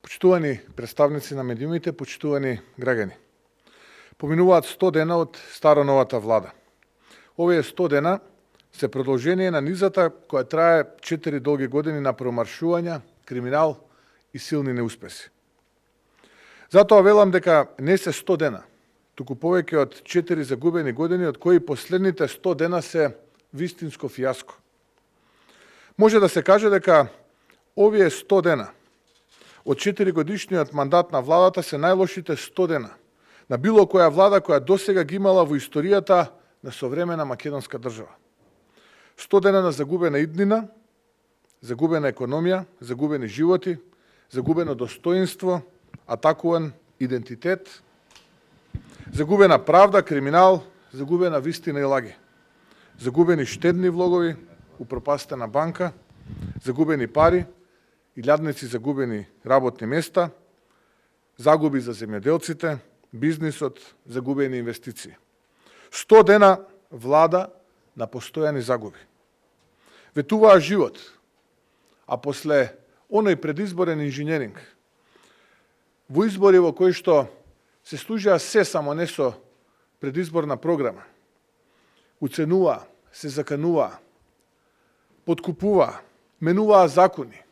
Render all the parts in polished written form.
Почитувани представници на медиумите, почитувани граѓани. Поминуваат 100 дена од старо-новата влада. Овие 100 дена се продолжение на низата која трае 4 долги години на промаршувања, криминал и силни неуспеси. Затоа велам дека не се 100 дена, туку повеќе од 4 загубени години, од кои последните 100 дена се вистинско фијаско. Може да се каже дека овие 100 дена од 4 годишниот мандат на владата се најлошите 100 дена на било која влада која досега ги имала во историјата на современа македонска држава. 100 дена на загубена иднина, загубена економија, загубени животи, загубено достоинство, атакуван идентитет, загубена правда, криминал, загубена вистина и лаги, загубени штедни влогови, упропастена банка, загубени пари, илјадници загубени работни места, загуби за земјоделците, бизнисот, загубени инвестиции. 100 дена влада на постојани загуби. Ветуваа живот, а после оној предизборен инженеринг, во избори во кои што се служија се само не со предизборна програма, уценуваа, се закануваа, подкупуваа, менуваа закони,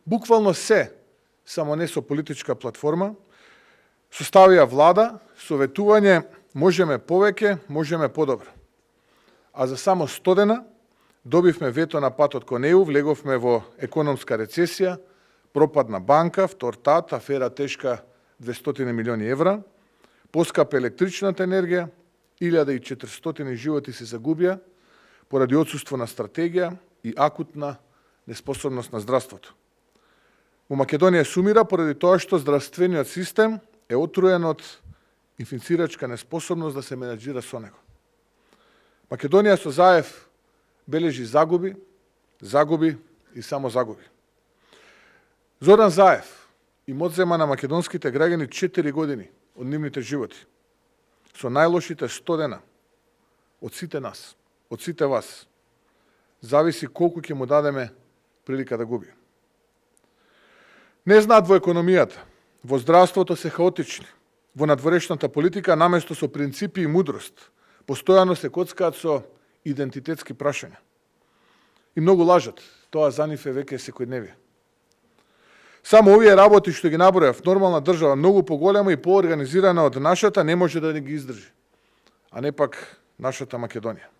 буквално се, само не со политичка платформа, составија влада, советување, можеме повеќе, можеме подобро. А за само 100 дена добивме вето на патот кон ЕУ, влеговме во економска рецесија, пропадна банка, втор тат, афера тешка 200 милиони евра, поскапа електричната енергија, 1400 животи се загубија поради отсуство на стратегија и акутна неспособност на здравството. Во Македонија сумира поради тоа што здравствениот систем е отруен од инфицирачка неспособност да се менаџира со него. Македонија со Заев бележи загуби, загуби и само загуби. Зоран Заев им одзема на македонските граѓани 4 години од нивните животи, со најлошите 100 дена од сите нас, од сите вас. Зависи колку ќе му дадеме прилика да губи. Не знаат во економијата, во здравството се хаотични, во надворешната политика наместо со принципи и мудрост, постојано се коцкаат со идентитетски прашања. И многу лажат, тоа за нив е веќе секојдневие. Само овие работи што ги набројав, нормална држава, многу поголема и поорганизирана од нашата, не може да не ги издржи, а не пак нашата Македонија.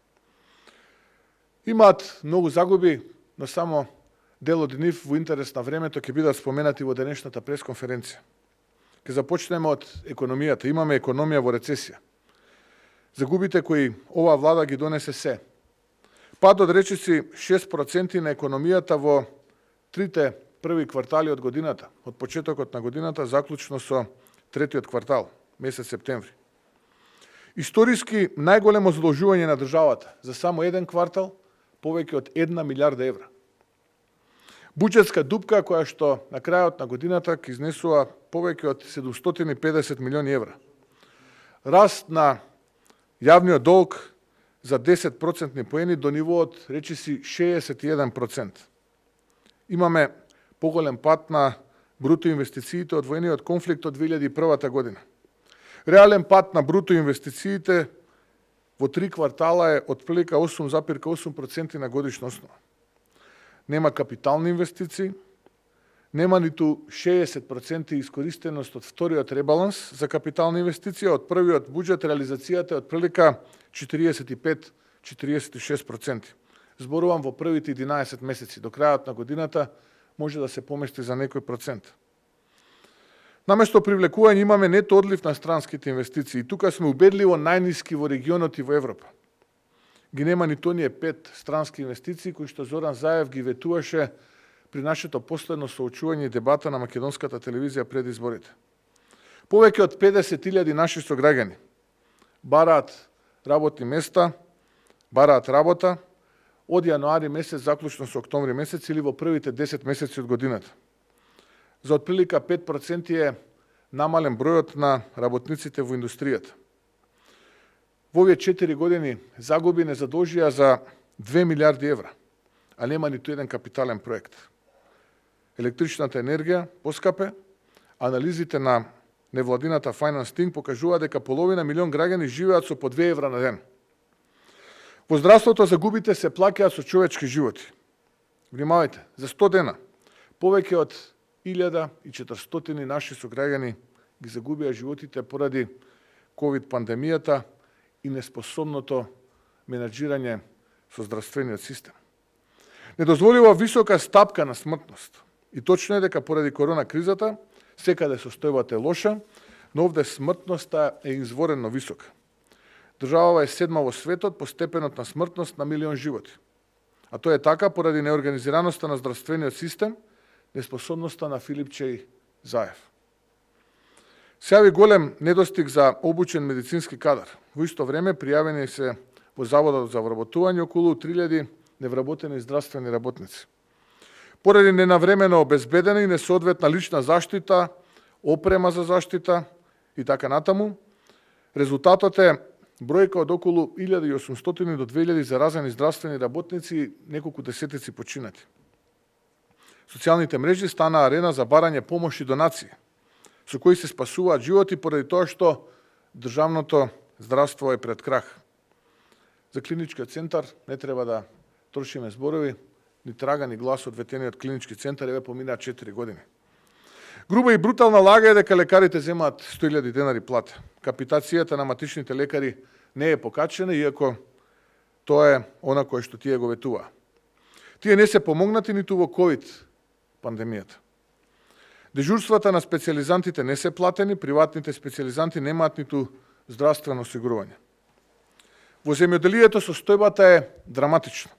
Имаат многу загуби, но само дел од нив во интерес на времето ќе бидат споменати во денешната пресконференција. Ќе започнеме од економијата. Имаме економија во рецесија. Загубите кои оваа влада ги донесе се. Пад од речиси 6% на економијата во трите први квартали од годината, од почетокот на годината, заклучно со третиот квартал, месец септември. Историски најголемо задолжување на државата за само еден квартал, повеќе од 1 милиарда евра. Буџетска дупка која што на крајот на годината ќе изнесува повеќе од 750 милиони евра. Раст на јавниот долг за 10% поени до нивоот речиси 61%. Имаме поголем пат на бруто инвестициите од воениот конфликт од 2001 година. Реален пат на бруто инвестициите во 3 квартала е од прилика 8,8% на годишна основа. Нема капитални инвестиции, нема ниту 60% искористеност од вториот ребаланс за капитални инвестиции, од првиот буџет реализацијата е од прилика 45-46%. Зборувам во првите 11 месеци, до крајот на годината може да се помести за некој процент. Наместо привлекување имаме нето одлив на странските инвестиции. Тука сме убедливо најниски во регионот и во Европа. Ги нема ниту оние 5 странски инвестиции кои што Зоран Заев ги ветуваше при нашето последно соочување и дебата на македонската телевизија пред изборите. Повеќе од 50.000 наши сограѓани бараат работни места, бараат работа од јануари месец заклучно со октомври месец или во првите 10 месеци од годината. За отприлика 5% е намален бројот на работниците во индустријата. Во овие 4 години загуби не задолжија за 2 милиарди евра, а нема ниту еден капитален проект. Електричната енергија поскапе, Анализите на невладината Finance Think покажува дека половина милион граѓани живеат со по 2 евра на ден. Во здравството загубите се плаќаат со човечки животи. Внимавајте, за 100 дена повеќе од 1400 наши сограѓани ги загубија животите поради ковид пандемијата и неспособното менаџирање со здравствениот систем. Не дозволува висока стапка на смртност. И точно е дека поради корона кризата секаде состојбата е лоша, но овде смртноста е изворено висока. Државава е 7 во светот по степенот на смртност на милион животи. А тоа е така поради неорганизираноста на здравствениот систем, неспособноста на Филипче Заев. Се јави голем недостиг за обучен медицински кадар. Во исто време пријавени се во Заводот за вработување околу 3000 невработени здравствени работници. Поради ненавремено обезбедена и несоодветна лична заштита, опрема за заштита и така натаму, резултатот е бројка од околу 1800 до 2000 заразени здравствени работници и неколку десетици починати. Социјалните мрежи стана арена за барање помош и донации, со кои се спасуваат животи поради тоа што државното здравство е пред крах. За клиничкиот центар не треба да трошиме зборови, ни трага, ни глас од ветениот клинички центар, еве поминаа 4 години. Груба и брутална лага е дека лекарите земаат 100.000 денари плата. Капитацијата на матичните лекари не е покачена, иако тоа е она кое што тие го ветуваа. Тие не се помогнати ниту во ковид пандемијата. Дежурствата на специјализантите не се платени, приватните специјализанти немаат ниту здравствено осигурување. Во земјоделието состојбата е драматична.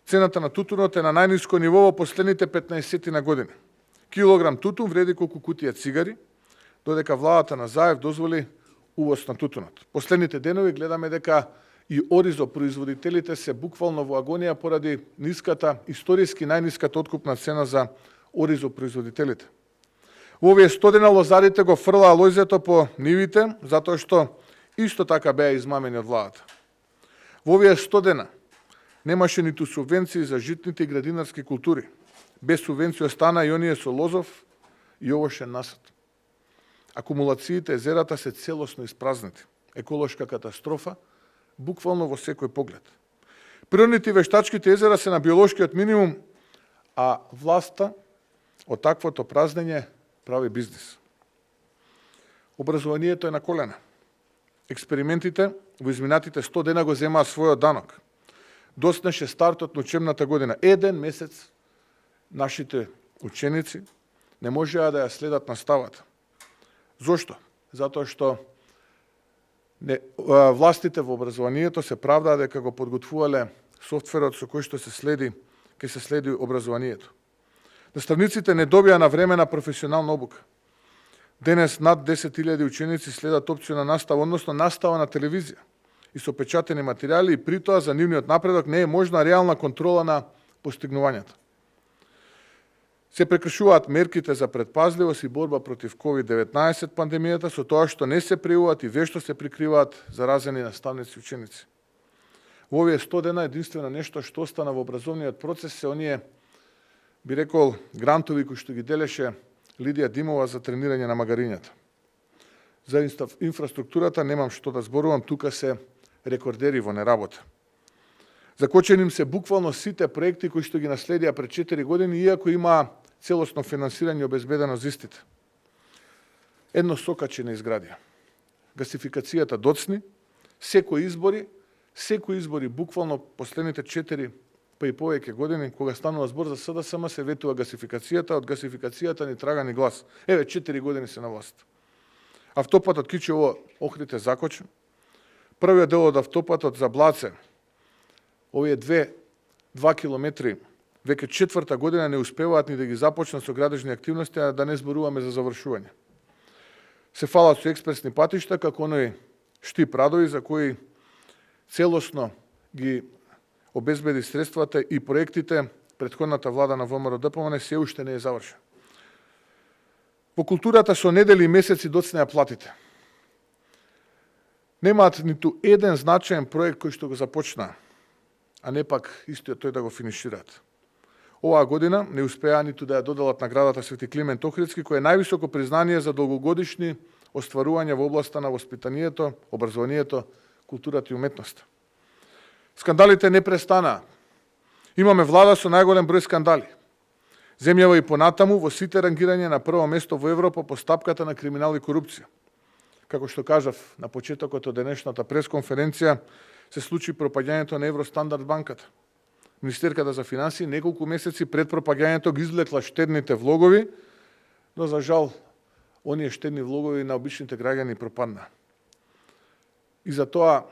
Цената на тутунот е на најниско ниво во последните 15 на години. Килограм тутун вреди колку кутија цигари, додека владата на Заев дозволи увоз на тутунот. Последните денови гледаме дека и оризопроизводителите се буквално во агонија поради ниската, историски најниската откупна цена за оризопроизводителите. Во овие 100 дена лозарите го фрлаа лојзето по нивите, затоа што исто така беа измамени од владата. Во овие 100 дена немаше ниту субвенции за житните и градинарски култури. Без субвенција стана и оние со лозов и овошен насад. Акумулациите езерата се целосно испразнати. Еколошка катастрофа, буквално во секој поглед. Природните и вештачките езера се на биолошкиот минимум, а власта од таквото празнење прави бизнис. Образованието е на колена. Експериментите во изминатите 100 дена го земаа својот данок. Доснеше стартот на учебната година. Еден месец нашите ученици не можеа да ја следат наставата. Зошто? Затоа што властите во образованието се правдаа дека го подготвувале софтверот со кој што ќе се следи образованието. Наставниците не добија на време на професионална обука. Денес над 10.000 ученици следат опција на настава, односно настава на телевизија и со печатени материјали, и при тоа за нивниот напредок не е можна реална контрола на постигнувањата. Се прекршуваат мерките за предпазливост и борба против COVID-19 пандемијата со тоа што не се пријуват и вешто се прикриваат заразени наставници и ученици. Во овие 100 дена единствено нешто што остана во образовниот процес се оние, би рекол, грантови кои што ги делеше Лидија Димова за тренирање на магарињата. За инфраструктурата немам што да зборувам, тука се рекордери во неработа. Закочени им се буквално сите проекти кои што ги наследија пред 4 години, иако има целосно финансирање обезбедено за истите. Едно сокаче не изградија. Гасификацијата доцни, секои избори буквално последните 4 па и повеќе години, кога станува збор за СДСМ, се ветува гасификацијата, од гасификацијата ни трага ни глас. Еве, 4 години се на власт. Автопатот Кичево Охрид е закочен. Првиот дел од автопатот за Блаце, овие 2 километри, веќе 4-та година не успеваат ни да ги започнат со градежни активности, а да не зборуваме за завршување. Се фалат со експресни патишта, како оној Штип Радови, за кои целосно ги обезбеди средствата и проектите, претходната влада на ВМРО ДПМН се уште не е завршен. Во културата со недели и месеци доцнеа платите. Немаат ниту еден значаен проект кој што го започна, а не пак истиот тој да го финишираат. Оваа година не успеа ниту да ја доделат наградата Свети Климент Охридски, кој е највисоко признание за долгогодишни остварувања во областа на воспитанието, образованието, културата и уметноста. Скандалите не престанаа. Имаме влада со најголем број скандали. Земјава и понатаму во сите рангирања на прво место во Европа по стапката на криминал и корупција. Како што кажав на почетокот од денешната пресконференција, се случи пропаѓањето на Евростандард банката. Министерката за финансии неколку месеци пред пропаѓањето ги излекла штедните влогови, но за жал оние штедни влогови на обичните граѓани пропадна. И за тоа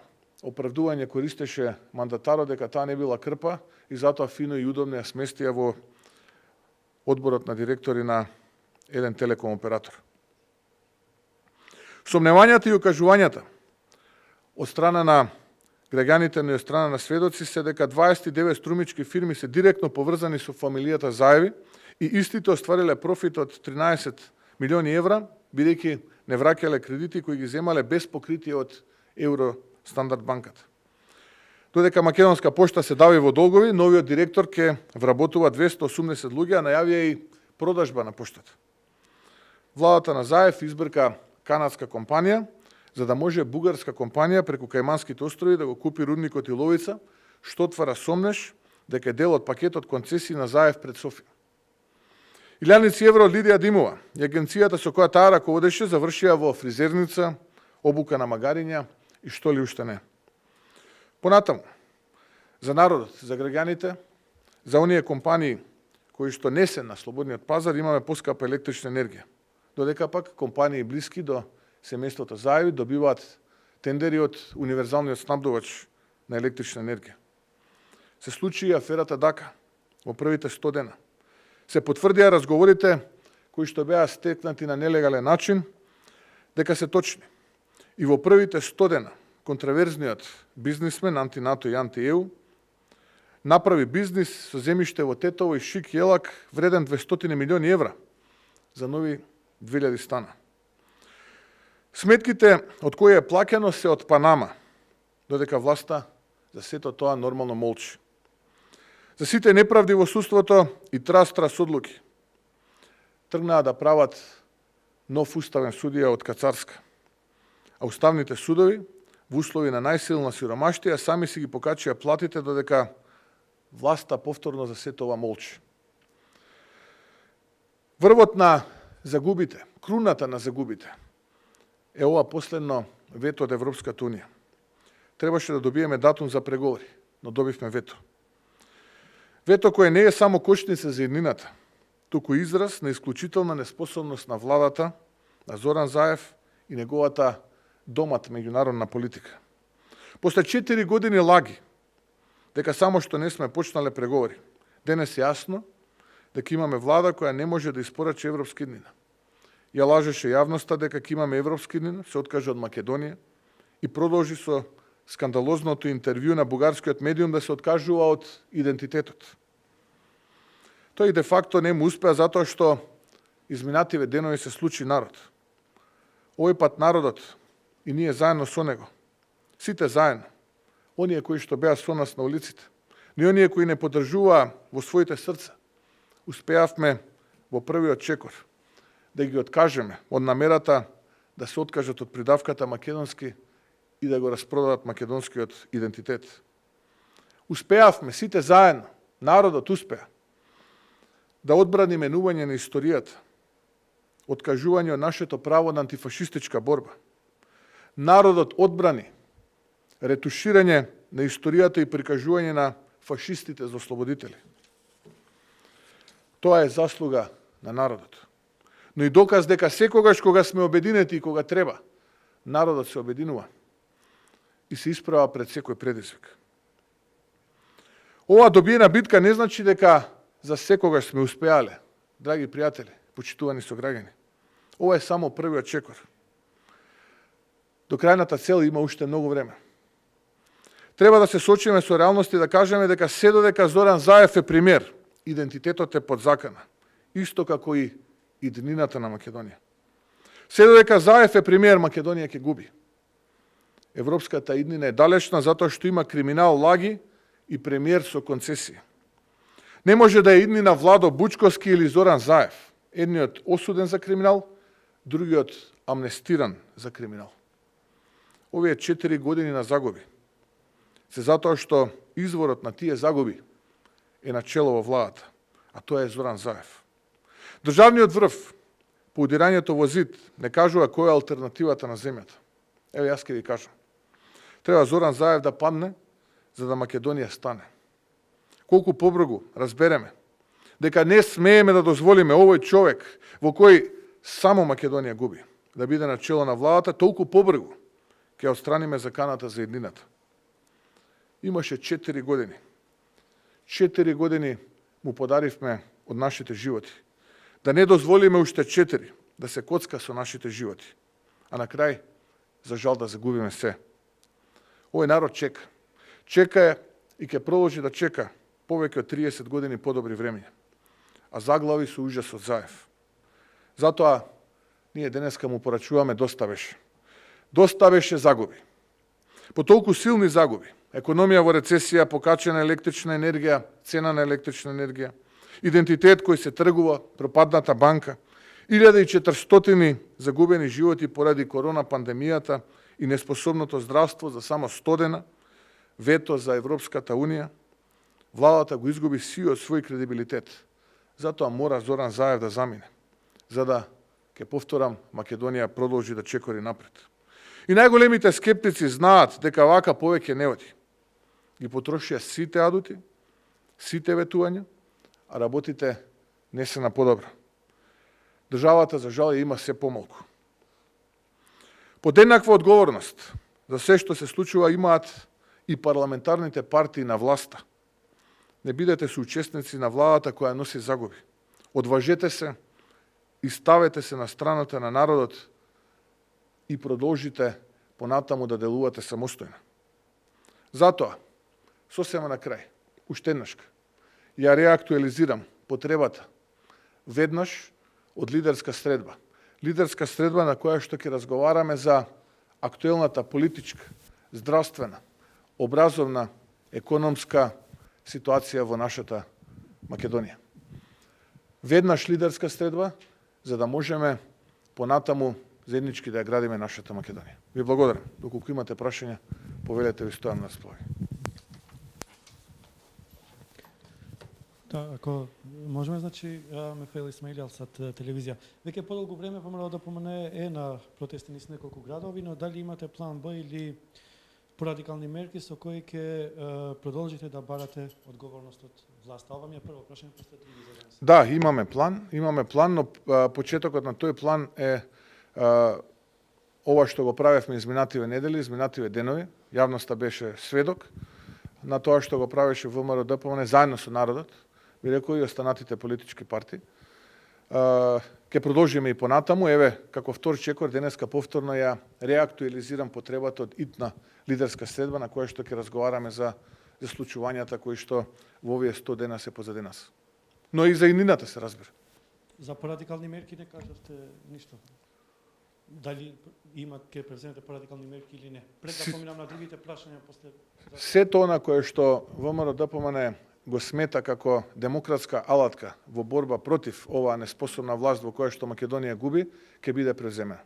оправдување користеше мандатарот дека таа не била крпа и затоа фино и удобно ја сместија во одборот на директори на еден телеком оператор. Сомневањата и окажувањата од страна на граѓаните, но и од страна на сведоци се дека 29 струмички фирми се директно поврзани со фамилијата Заеви и истите оствариле профит од 13 милиони евра, бидејќи не враќале кредити кои ги земале без покритие од Евростандард банката. Додека Македонска пошта се дави во долгови, новиот директор ќе вработува 280 луѓе, а најавија и продажба на поштата. Владата на Заев избрка канадска компанија, за да може бугарска компанија преку Кајманските острови да го купи рудникот Иловица, што отвара сомнеш дека е дел од пакетот концесии на Заев пред Софија. Илјаници евро од Лидија Димова и агенцијата со која таа раководеше завршија во фризерница, обука на магариња и што ли уште не. Понатаму, за народот, за граѓаните, за оние компании кои што не се на слободниот пазар, имаме поскапа електрична енергија. Додека пак компании блиски до семејството Заеви добиваат тендери од универзалниот снабдувач на електрична енергија. Се случи и аферата Дака во првите 100 дена. Се потврдија разговорите кои што беа стекнати на нелегален начин дека се точни. И во првите 100 дена контраверзниот бизнисмен анти-НАТО и анти-ЕУ направи бизнис со земјиште во Тетово и Шик Јелак вреден 200 милиони евра за нови 2000 стана. Сметките од кои е плаќано се од Панама, додека власта за сето тоа нормално молчи. За сите неправди во судството и трас одлуки тргнаа да прават нов уставен судија од Кацарска. А уставните судови во услови на најсилна сиромаштија сами си ги покачија платите додека власта повторно за сето ова молчи. Врвот на загубите, круната на загубите е ова последно вето од Европската унија. Требаше да добиеме датум за преговори, но добивме вето. Вето кое не е само кочница за еднината, туку израз на исклучителна неспособност на владата, на Зоран Заев и неговата домат меѓународна политика. После 4 години лаги, дека само што не сме почнале преговори, денес е јасно дека имаме влада која не може да испорачи европски иднина. Ја лажеше јавноста дека ќе имаме европски иднина, се откаже од Македонија и продолжи со скандалозното интервју на бугарскиот медиум да се откажува од идентитетот. Тој де факто не му успеа затоа што изминативе денови се случи народ. Овој пат народот и ние заедно со него, сите заедно, оние кои што беа со нас на улиците, но и оние кои не поддржуваа во своите срца, успеавме во првиот чекор да ги откажеме од намерата да се откажат од придавката македонски и да го распродадат македонскиот идентитет. Успеавме сите заедно, народот успеа да одбрани менување на историјата, откажување од нашето право на антифашистичка борба. Народот одбрани ретуширање на историјата и прикажување на фашистите за ослободители. Тоа е заслуга на народот. Но и доказ дека секогаш кога сме обединети и кога треба, народот се обединува и се исправа пред секој предизвик. Ова добиена битка не значи дека за секогаш сме успеале, драги пријатели, почитувани сограѓани. Ова е само првиот чекор. До крајната цел има уште многу време. Треба да се сочиме со реалности и да кажеме дека се додека Зоран Заев е премиер, идентитетот е под закана, исто како и иднината на Македонија. Се додека Заев е премиер, Македонија ќе губи. Европската иднина е далечна затоа што има криминал, лаги и премиер со концесија. Не може да е иднина Владо Бучковски или Зоран Заев. Едниот осуден за криминал, другиот амнестиран за криминал. Овие 4 години на загуби се затоа што изворот на тие загуби е на чело во владата, а тоа е Зоран Заев. Државниот врв по удирањето во зид не кажува која е алтернативата на земјата. Еве јас ќе ви кажам. Треба Зоран Заев да падне за да Македонија стане. Колку побрзо разбереме дека не смееме да дозволиме овој човек во кој само Македонија губи да биде на чело на владата, толку побрзо ќе отстраниме заканата за еднината. Имаше 4 години. 4 години му подаривме од нашите животи. Да не дозволиме уште 4 да се коцка со нашите животи. А на крај, за жал да загубиме се. Овој народ чека. Чека и ќе продолжи да чека повеќе од 30 години подобри времења. А заглави со ужас од Заев. Затоа ние денеска му порачуваме доста беше. Доста беше загуби. По толку силни загуби, економија во рецесија, покачена електрична енергија, цена на електрична енергија, идентитет кој се тргува, пропадната банка, 1400 загубени животи поради корона пандемијата и неспособното здравство за само 100 дена, вето за Европската Унија, владата го изгуби сиот свој кредибилитет. Затоа мора Зоран Заев да замине, за да, ке повторам, Македонија продолжи да чекори напред. И најголемите скептици знаат дека вака повеќе не оди. Ги потрошија сите адути, сите ветувања, а работите не се на подобро. Државата, за жал, има се помалку. Под еднаква одговорност за се што се случува имаат и парламентарните партии на власта. Не бидете соучесници на владата која носи загуби. Одважете се и ставете се на страната на народот и продолжите понатаму да делувате самостојно. Затоа, сосема на крај, уште еднашка, ја реактуализирам потребата веднаш од лидерска средба. Лидерска средба на која што ќе разговараме за актуелната политичка, здравствена, образовна, економска ситуација во нашата Македонија. Веднаш лидерска средба, за да можеме понатаму заеднички да ја градиме нашата Македонија. Ви благодарам. Доколку имате прашања, повелете, ви стојам на располагање. Да, ако можеме, значи, Михаил Исмаилијал сад телевизија. Веќе подолго време помалку да помине на протести низ неколку градови, но дали имате план Б или порадикални мерки со кои ќе продолжите да барате одговорност од власта? Ова ми е прво прашање, после телевизија. Да, имаме план, но почетокот на тој план е ова што го правевме изминативе недели, изминативе денови. Јавноста беше сведок на тоа што го правеше ВМРО ДПМН заедно со народот, би рекол и останатите политички партии. Ке продолжиме и понатаму. Еве, како втор чекор, денеска повторно ја реактуализирам потребата од итна лидерска средба на која што ќе разговараме за случувањата кои што во овие 100 дена се позади нас. Но и за иднината се разбира. За порадикални мерки не кажавте ништо. Дали ќе преземете порадикални мерки или не? Пред да поминам на другите прашања после. Се тоа на кое што ВМРО ДПМН го смета како демократска алатка во борба против оваа неспособна власт во која што Македонија губи, ќе биде преземена.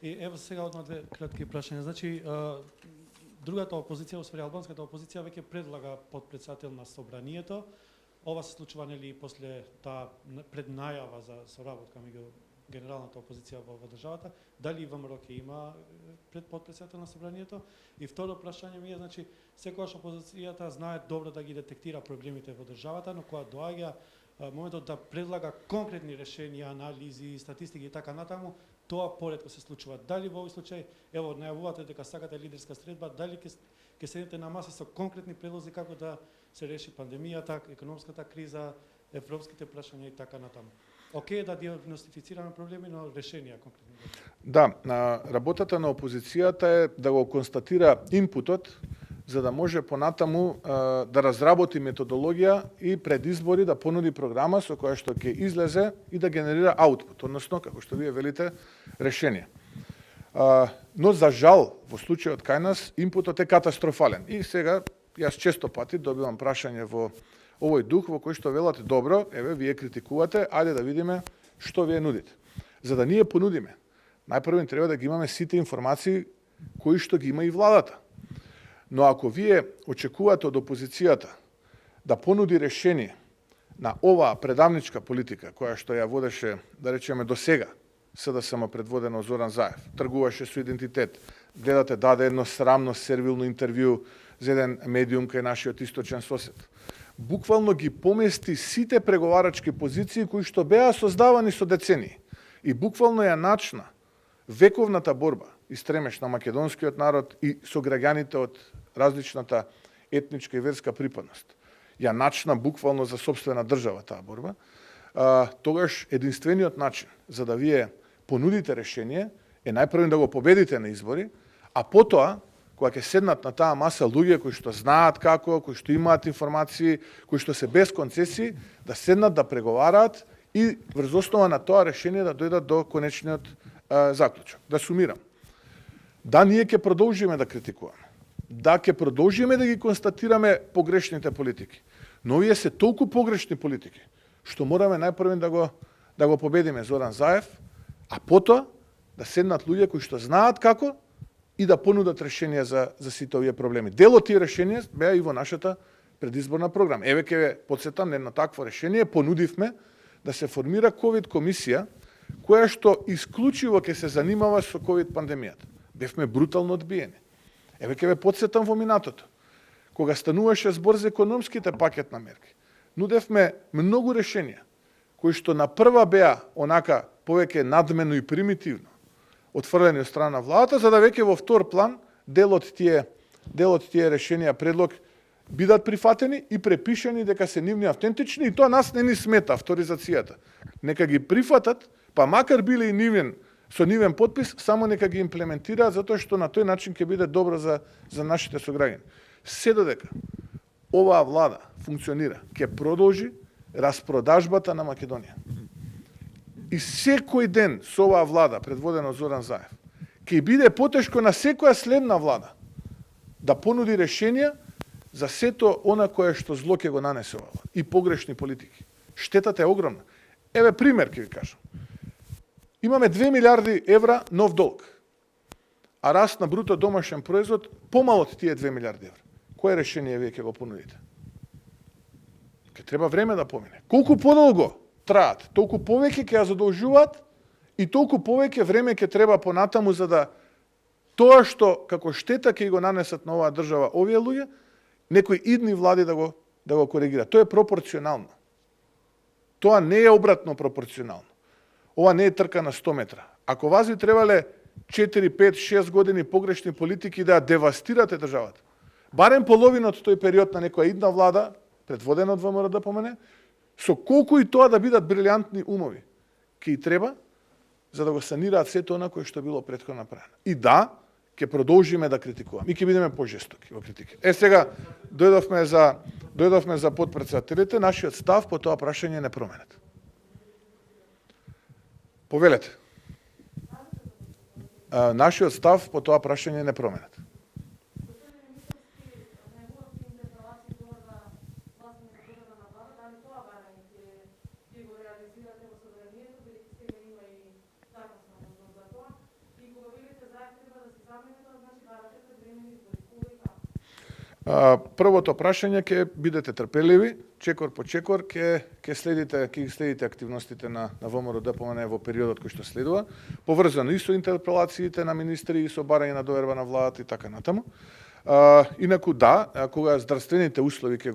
И ево сега одно две кратки прашања. Значи, другата опозиција, освари албанската опозиција, веќе предлага подпредседател на собранието. Ова се случува нели после таа преднајава за соработка меѓу генералната опозиција во државата, дали ВМРО ќе има пред подпредседател на собранието? И второ прашање ми е, значи, секогаш опозицијата знае добро да ги детектира проблемите во државата, но кога доаѓа моментот да предлага конкретни решенија, анализи, статистики и така натаму, тоа поретко се случува. Дали во овој случај, ево, најавувате дека сакате лидерска средба, дали ќе седите на маса со конкретни предлози како да се реши пандемијата, економската криза, европските прашања и така натаму? Океј да диагностифицираме проблеми, но решенија конкретни. Да, работата на опозицијата е да го констатира инпутот, за да може понатаму да разработи методологија и пред избори да понуди програма со која што ќе излезе и да генерира аутпут, односно, како што вие велите, решенија. Но за жал, во случајот кај нас, инпутот е катастрофален. И сега, јас често пати добивам прашање во овој дух во кој што велате добро, еве вие критикувате, ајде да видиме што вие нудите. За да ние понудиме, најпрво треба да ги имаме сите информации кои што ги има и владата. Но ако вие очекувате од опозицијата да понуди решение на оваа предавничка политика, која што ја водеше, да речеме, до сега, СДСМ предводено од Зоран Заев, тргуваше со идентитет, гледате, даде едно срамно, сервилно интервју за еден медиум кај нашиот источен сосед. Буквално ги помести сите преговарачки позиции кои што беа создавани со децении. И буквално ја начна вековната борба и стремеш на македонскиот народ и со граѓаните од различната етничка и верска припадност. Ја начна буквално за собствена држава таа борба. Тогаш единствениот начин за да вие понудите решение е најпрво да го победите на избори, а потоа кога ќе седнат на таа маса луѓе кои што знаат како, кои што имаат информации, кои што се без концесии, да седнат да преговараат и врз основа на тоа решение да дојдат до конечниот заклучок. Да сумирам. Да, ние ќе продолжиме да критикуваме. Да, ќе продолжиме да ги констатираме погрешните политики. Но овие се толку погрешни политики, што мораме најпрво да го победиме Зоран Заев, а потоа да седнат луѓе кои што знаат како и да понудат решенија за сите овие проблеми. Дел од тие решенија беа и во нашата предизборна програма. Еве ќе ве потсетам на едно такво решение, понудивме да се формира ковид комисија која што исклучиво ќе се занимава со ковид пандемијата. Бевме брутално одбиени. Еве ќе ве потсетам во минатото. Кога стануваше збор за економските пакет на мерки, нудевме многу решенија кои што на прва беа онака повеќе надмено и примитивно отфрлени од страна на владата, за да веќе во втор план дел од тие решенија предлог бидат прифатени и препишани дека се нивни автентични и тоа нас не ни смета авторизацијата. Нека ги прифатат, па макар биле и нивен со нивен подпис, само нека ги имплементираат затоа што на тој начин ќе биде добро за нашите сограѓани. Се додека оваа влада функционира, ќе продолжи распродажбата на Македонија. И секој ден со оваа влада, предводена од Зоран Заев, ќе биде потешко на секоја следна влада да понуди решенија за сето она кое што зло ќе го нанесе ова и погрешни политики. Штетата е огромна. Еве пример ќе ви кажам. Имаме 2 милиарди евра нов долг, а раст на бруто домашен производ помал од тие 2 милиарди евра. Кое решение вие ќе го понудите? Ке треба време да помине. Колку подолго траат, толку повеќе ќе ја задолжуваат и толку повеќе време ќе треба понатаму за да тоа што како штета ќе го нанесат на оваа држава овие луѓе, некои идни влади да го коригира. Тоа е пропорционално. Тоа не е обратно пропорционално. Ова не е трка на 100 метра. Ако вас ви требале 4, 5, 6 години погрешни политики да ја девастирате државата, барем половина од тој период на некоја идна влада, предводена од ВМРО да помене, со колку и тоа да бидат брилјантни умови, ќе и треба за да го санираат сето она кое што било претходно направено. И да, ќе продолжиме да критикуваме и ќе бидеме пожестоки во критики. Сега дојдовме за подпредседателите, нашиот став по тоа прашање е непроменет. Повелете. Нашиот став по тоа прашање е непроменет. Првото прашање ќе бидете трпеливи, чекор по чекор ќе следите активностите на ВМРО ДПМН во периодот кој што следува, поврзано и со интерпелациите на министри и со барање на доверба на владата и така натаму. Инаку да, кога здравствените услови ќе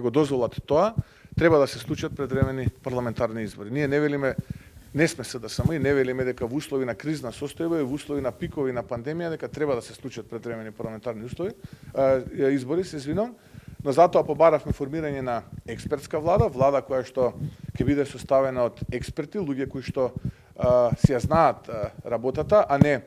го дозволат тоа, треба да се случат предвремени парламентарни избори. Ние не велиме, не сме СДСМ и не велиме дека во услови на кризна состојба и во услови на пикови на пандемија дека треба да се случат предвремени парламентарни избори, се извинувам, но затоа побаравме формирање на експертска влада која што ќе биде составена од експерти, луѓе кои што си ја знаат работата, а не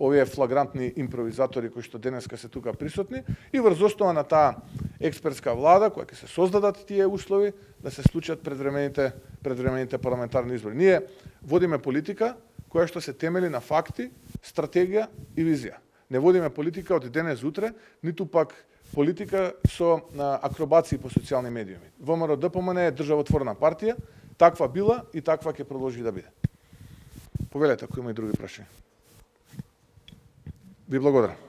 овие флагрантни импровизатори кои што денеска се тука присутни, и врз основа на таа експертска влада која ќе се создадат тие услови да се случат предвремените парламентарни избори. Ние водиме политика која што се темели на факти, стратегија и визија. Не водиме политика од денес утре, ниту пак политика со акробации по социјални медиуми. ВМРО ДПМН е државотворна партија, таква била и таква ќе продолжи да биде. Повелете ако има и други прашања. Ви благодарам.